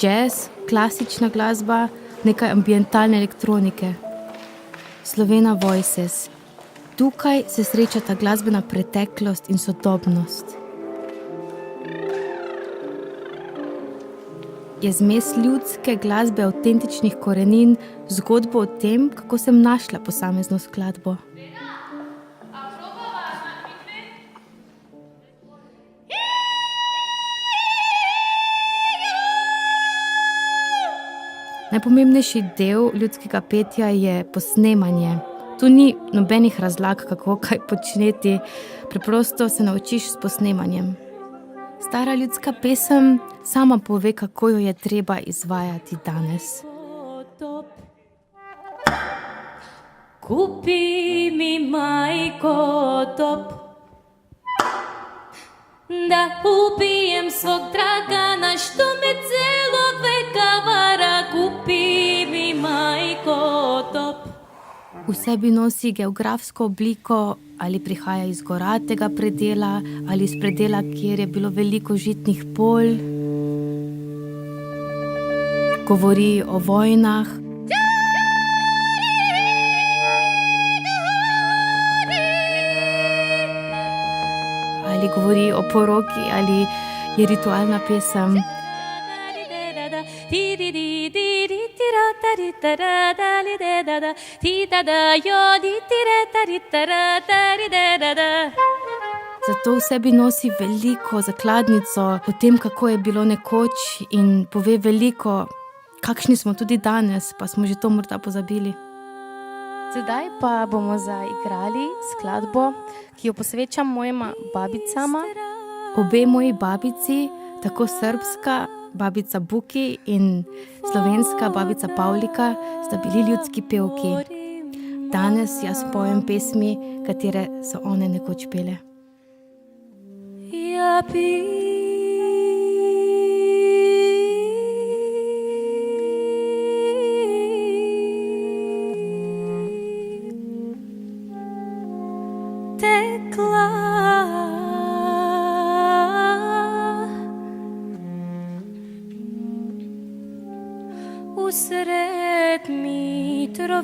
jazz, klasična glasba, nekaj ambientalne elektronike. Slovena Voices. Tukaj se srečata glasbena preteklost in sodobnost. Je zmes ljudske glasbe avtentičnih korenin zgodbo o tem, kako sem našla posamezno skladbo. Najpomembnejši del ljudskega petja je posnemanje. Tu ni nobenih razlag, kako kaj početi, preprosto se naučiš s posnemanjem. Stara ljudska pesem sama pove, kako jo je treba izvajati danes. Kupi mi, majko, top, da ubijem svog Dragana, što me celog veka vara. Kupi mi, majko, top. V sebi nosi geografsko obliko, ali prihaja iz goratega predela, ali iz predela, kjer je bilo veliko žitnih polj. Govori o vojnah. Ali govori o poroki, ali je ritualna pesem. Zato v sebi nosi veliko zakladnico o tem, kako je bilo nekoč, in pove veliko, kakšni smo tudi danes, pa smo že to morda pozabili. Sedaj pa bomo zaigrali skladbo, ki jo posvečam mojima babicama. Obe moji babici, tako srbska babica Buki in slovenska babica Pavlika, sta bili ljudski pevki. Danes jaz pojem pesmi, katere so one nekoč pele. Ja usred Mitrovice.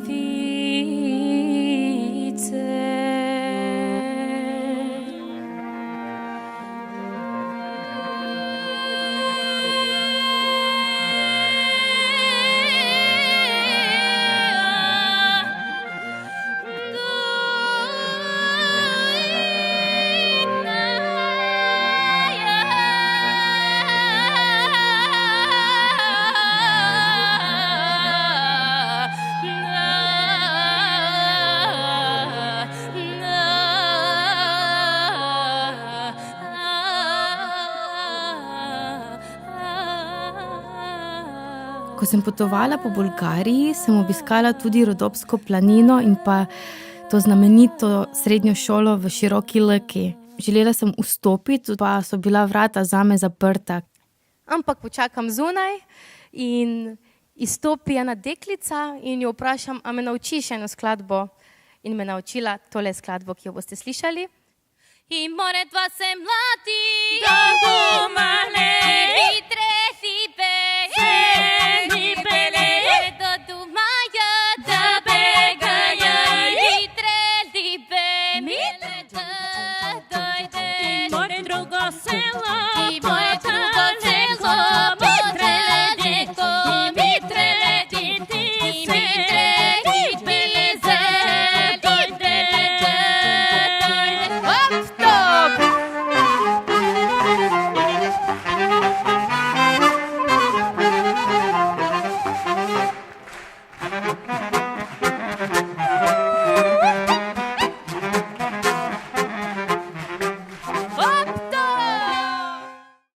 Ko sem potovala po Bolgariji, sem obiskala tudi Rodopsko planino in pa to znamenito srednjo šolo v Široki Lki. Želela sem vstopiti, pa so bila vrata zame zaprta. Ampak počakam zunaj in izstopi ena deklica in jo vprašam, a me naučiš eno skladbo. In me naučila tole skladbo, ki jo boste slišali. I more dva se mlati, do male, i tresi pe,